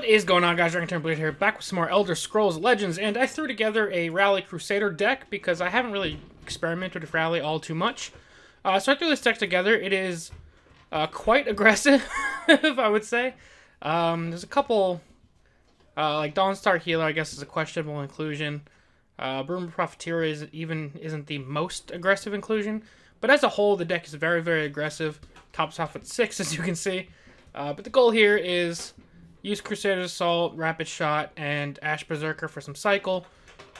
What is going on, guys? DragonTamerBlayde here, back with some more Elder Scrolls Legends, and I threw together a Rally Crusader deck because I haven't really experimented with Rally all too much. So I threw this deck together. It is quite aggressive, I would say. There's a couple, like Dawnstar Healer, I guess, is a questionable inclusion. Broomer Profiteer isn't the most aggressive inclusion, but as a whole, the deck is very, very aggressive. Tops off with 6, as you can see. But the goal here is use Crusader's Assault, Rapid Shot, and Ash Berserker for some cycle.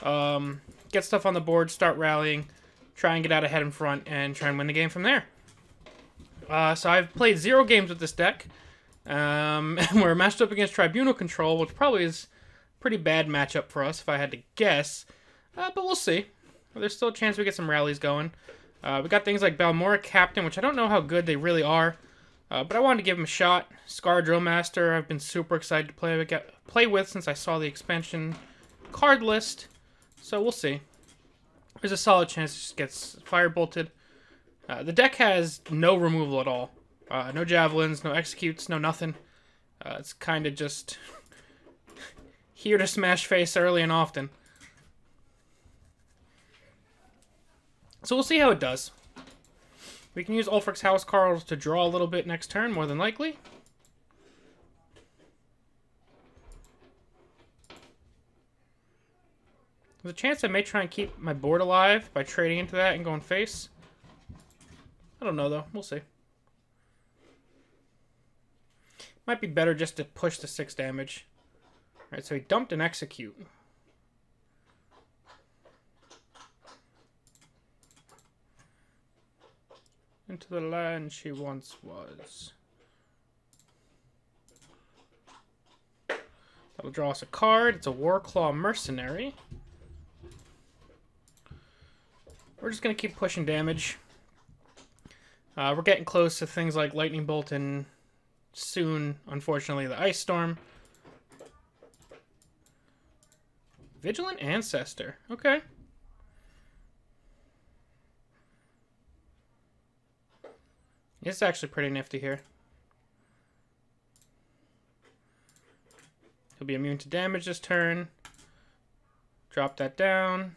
Get stuff on the board, start rallying, try and get out ahead in front, and try and win the game from there. So I've played 0 games with this deck. And we're matched up against Tribunal Control, which probably is a pretty bad matchup for us, if I had to guess. But we'll see. There's still a chance we get some rallies going. We got things like Balmora Captain, which I don't know how good they really are. But I wanted to give him a shot. Scar Drill Master, I've been super excited to play with since I saw the expansion card list. So we'll see. There's a solid chance it just gets fire-bolted. The deck has no removal at all. No Javelins, no Executes, no nothing. It's kind of just here to smash face early and often. So we'll see how it does. We can use Ulfric's Housecarls to draw a little bit next turn, more than likely. There's a chance I may try and keep my board alive by trading into that and going face. I don't know, though. We'll see. Might be better just to push the 6 damage. Alright, so he dumped an Execute. Into the land she once was. That'll draw us a card. It's a Warclaw Mercenary. We're just going to keep pushing damage. We're getting close to things like Lightning Bolt and soon, unfortunately, the Ice Storm. Vigilant Ancestor. Okay. It's actually pretty nifty here. He'll be immune to damage this turn. Drop that down.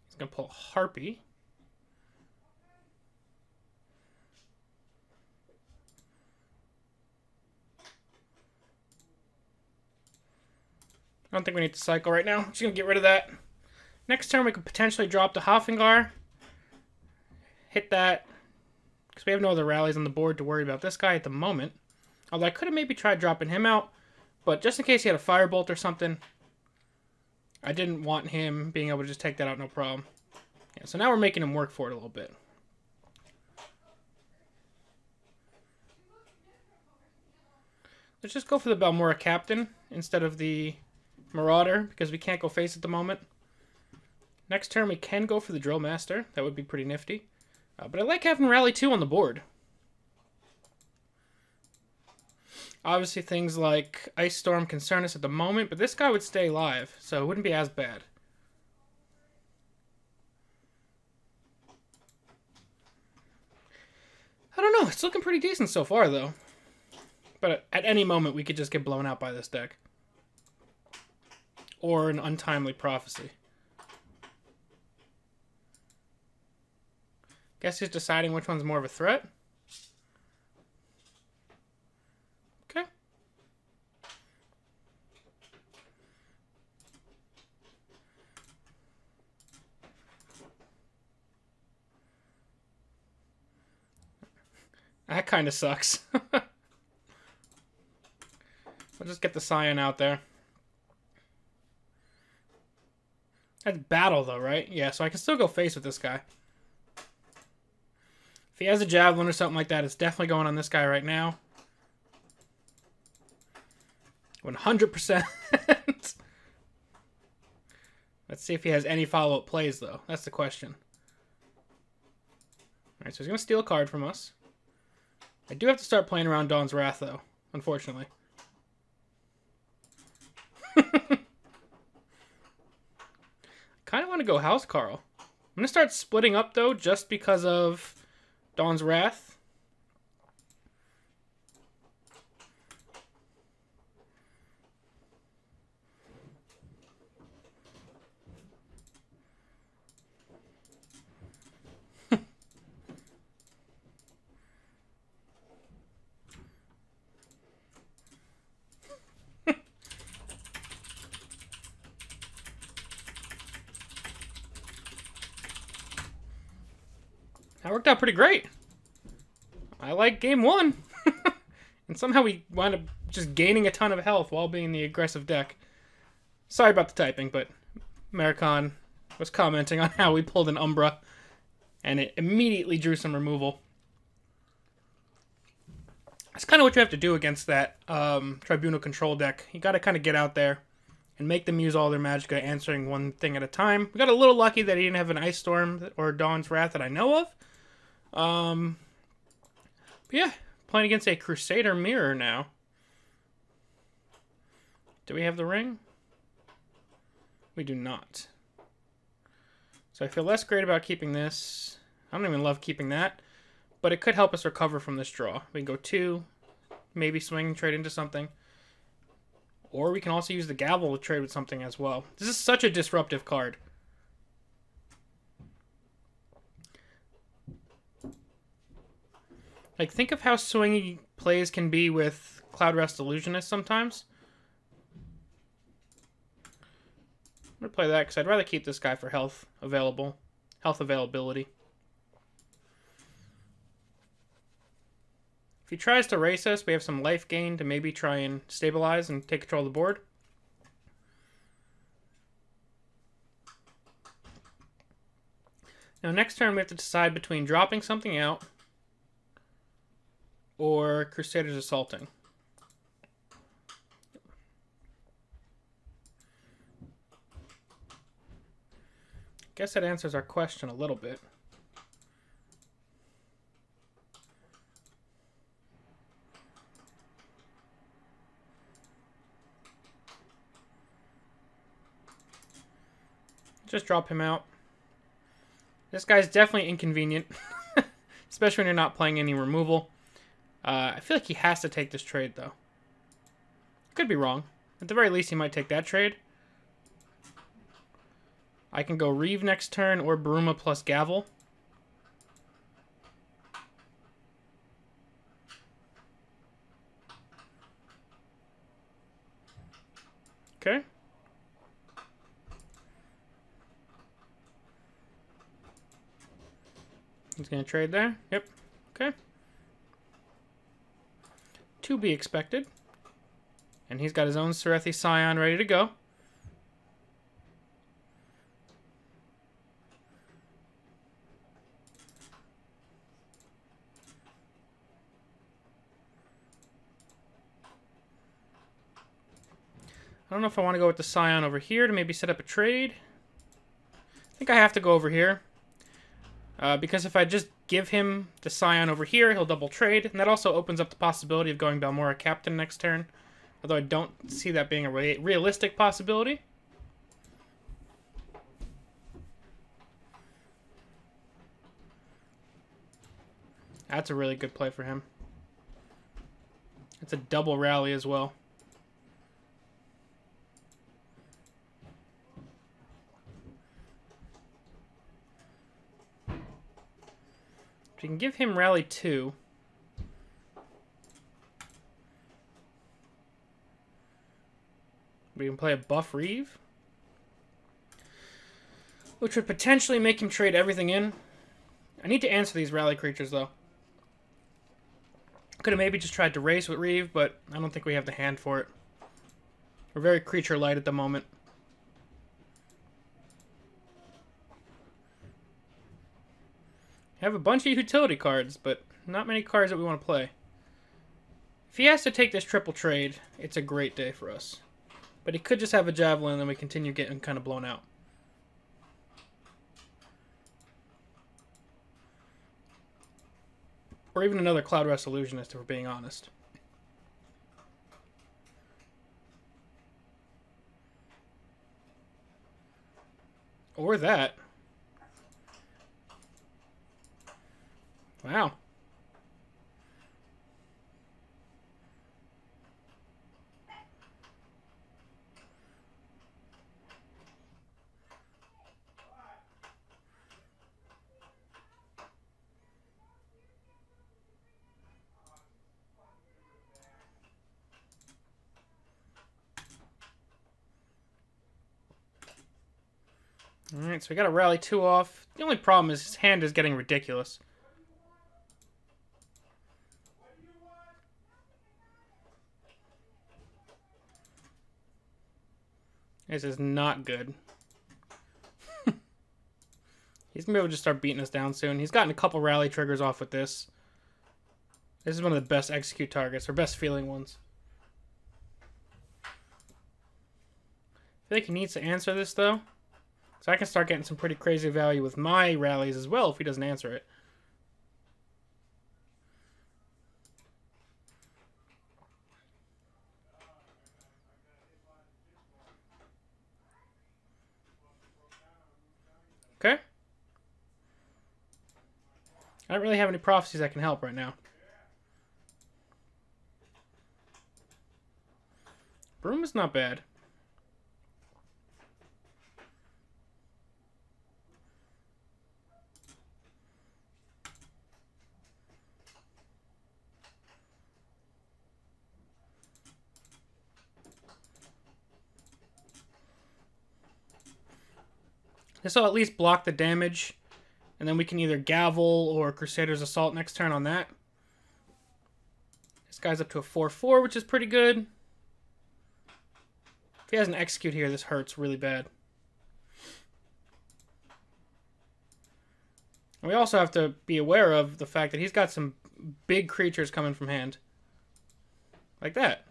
He's going to pull Harpy. I don't think we need to cycle right now. Just going to get rid of that. Next turn, we could potentially drop the Hofengar. Hit that. Because we have no other rallies on the board to worry about this guy at the moment. Although I could have maybe tried dropping him out. But just in case he had a Firebolt or something, I didn't want him being able to just take that out no problem. Yeah, so now we're making him work for it a little bit. Let's just go for the Balmora Captain instead of the Marauder, because we can't go face at the moment. Next turn, we can go for the Drill Master. That would be pretty nifty. But I like having Rally 2 on the board. Obviously, things like Ice Storm concern us at the moment, but this guy would stay alive, so it wouldn't be as bad. I don't know. It's looking pretty decent so far, though. But at any moment, we could just get blown out by this deck. Or an Untimely Prophecy. Guess he's deciding which one's more of a threat. Okay. That kind of sucks. I'll just get the Scion out there. That's battle, though, right? Yeah, so I can still go face with this guy. If he has a Javelin or something like that, it's definitely going on this guy right now. 100%. Let's see if he has any follow-up plays, though. That's the question. Alright, so he's going to steal a card from us. I do have to start playing around Dawn's Wrath, though, unfortunately. Kind of want to go Housecarl. I'm going to start splitting up, though, just because of Dawn's Wrath. That worked out pretty great. I like game one. And somehow we wound up just gaining a ton of health while being the aggressive deck. Sorry about the typing, but Americon was commenting on how we pulled an Umbra, and it immediately drew some removal. That's kind of what you have to do against that Tribunal control deck. You got to kind of get out there and make them use all their Magicka, answering one thing at a time. We got a little lucky that he didn't have an Ice Storm or Dawn's Wrath that I know of. But yeah, playing against a Crusader mirror now. Do we have the ring? We do not. So I feel less great about keeping this. I don't even love keeping that. But it could help us recover from this draw. We can go 2, maybe swing and trade into something. Or we can also use the Gavel to trade with something as well. This is such a disruptive card. Like, think of how swingy plays can be with Cloud Rest Illusionist sometimes. I'm going to play that because I'd rather keep this guy for health availability. If he tries to race us, we have some life gain to maybe try and stabilize and take control of the board. Now next turn we have to decide between dropping something out or Crusaders assaulting. Guess that answers our question a little bit. Just drop him out. This guy's definitely inconvenient, especially when you're not playing any removal. I feel like he has to take this trade, though. Could be wrong. At the very least, he might take that trade. I can go Reeve next turn or Bruma plus Gavel. Okay. He's going to trade there. Yep. Okay. To be expected. And he's got his own Serethi Scion ready to go. I don't know if I want to go with the Scion over here to maybe set up a trade. I think I have to go over here. Because if I just give him the Scion over here, he'll double trade. And that also opens up the possibility of going Balmora Captain next turn. Although I don't see that being a realistic possibility. That's a really good play for him. It's a double rally as well. We can give him rally 2. We can play a buff Reeve, which would potentially make him trade everything in. I need to answer these rally creatures, though. Could have maybe just tried to race with Reeve, but I don't think we have the hand for it. We're very creature light at the moment. We have a bunch of utility cards, but not many cards that we want to play. If he has to take this triple trade, it's a great day for us. But he could just have a Javelin and then we continue getting kind of blown out. Or even another Cloud Rest Illusionist, if we're being honest. Or that. Wow. Alright, so we got a rally 2 off. The only problem is his hand is getting ridiculous. This is not good. He's going to be able to just start beating us down soon. He's gotten a couple rally triggers off with this. This is one of the best execute targets, or best feeling ones. I feel like he needs to answer this, though. So I can start getting some pretty crazy value with my rallies as well if he doesn't answer it. Okay. I don't really have any prophecies that can help right now. Broom is not bad. This will at least block the damage, and then we can either Gavel or Crusader's Assault next turn on that. This guy's up to a 4/4, which is pretty good. If he has an execute here, this hurts really bad. And we also have to be aware of the fact that he's got some big creatures coming from hand. Like that.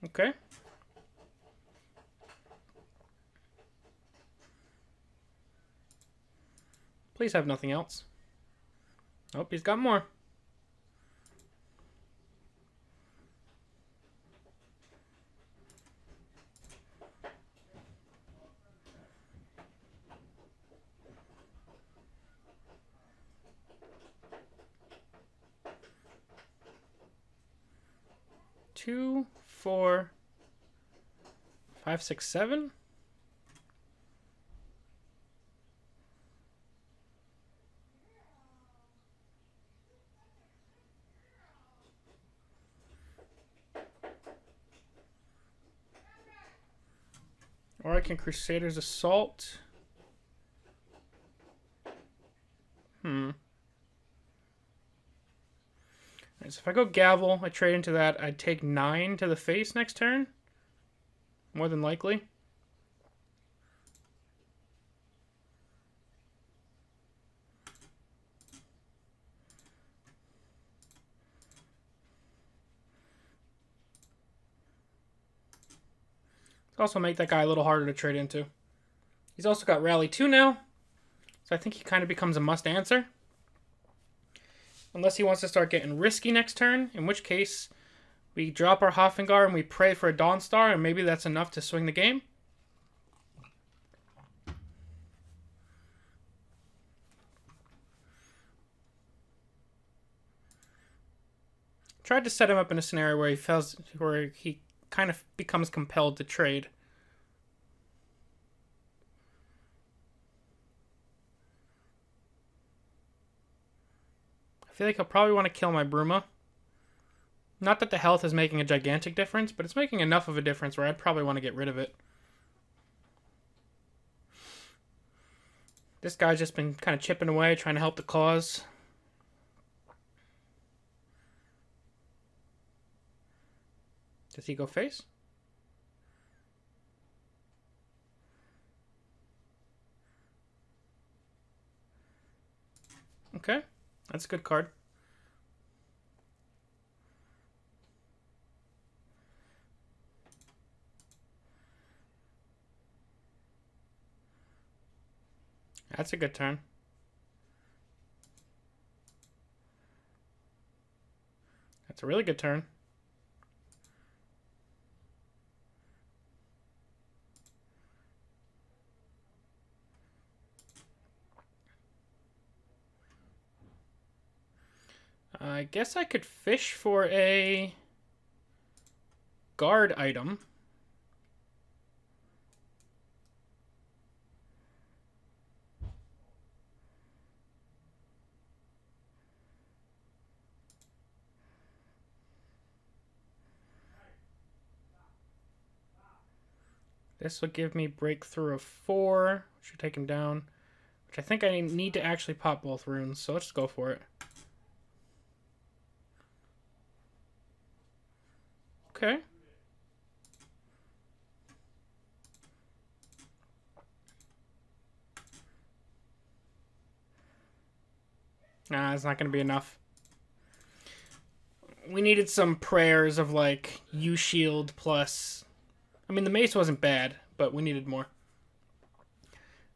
Okay. Please have nothing else. Nope, he's got more. Two, 4, 5, 6, 7. Or I can Crusader's Assault. Alright, so if I go Gavel, I trade into that, I'd take 9 to the face next turn. More than likely. Also make that guy a little harder to trade into. He's also got Rally 2 now, so I think he kind of becomes a must answer. Unless he wants to start getting risky next turn, in which case we drop our Hofengar and we pray for a Dawnstar, and maybe that's enough to swing the game. Tried to set him up in a scenario where he kind of becomes compelled to trade. I feel like he'll probably want to kill my Bruma. Not that the health is making a gigantic difference, but it's making enough of a difference where I'd probably want to get rid of it. This guy's just been kind of chipping away, trying to help the cause. Does he go face? Okay, that's a good card. That's a good turn. That's a really good turn. I guess I could fish for a guard item. This will give me breakthrough of 4, which should take him down. Which I think I need to actually pop both runes, so let's go for it. Okay. Nah, it's not going to be enough. We needed some prayers of, like, U-Shield plus... I mean, the mace wasn't bad, but we needed more.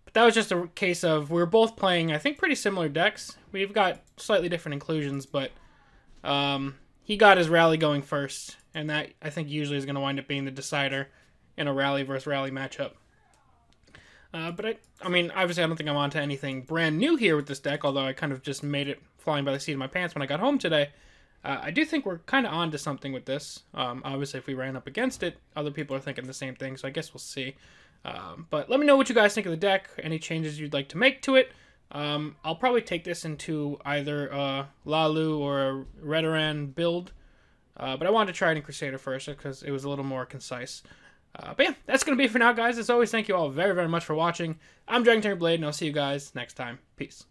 But that was just a case of... We were both playing, I think, pretty similar decks. We've got slightly different inclusions, but... he got his rally going first, and that, I think, usually is going to wind up being the decider in a rally versus rally matchup. But I mean, obviously I don't think I'm onto anything brand new here with this deck, although I kind of just made it flying by the seat of my pants when I got home today. I do think we're kind of onto something with this. Obviously, if we ran up against it, other people are thinking the same thing, so I guess we'll see. But let me know what you guys think of the deck, any changes you'd like to make to it. I'll probably take this into either Lalu or a Redoran build, but I wanted to try it in Crusader first because it was a little more concise. But yeah, that's going to be it for now, guys. As always, thank you all very, very much for watching. I'm DragonTamerBlayde, and I'll see you guys next time. Peace.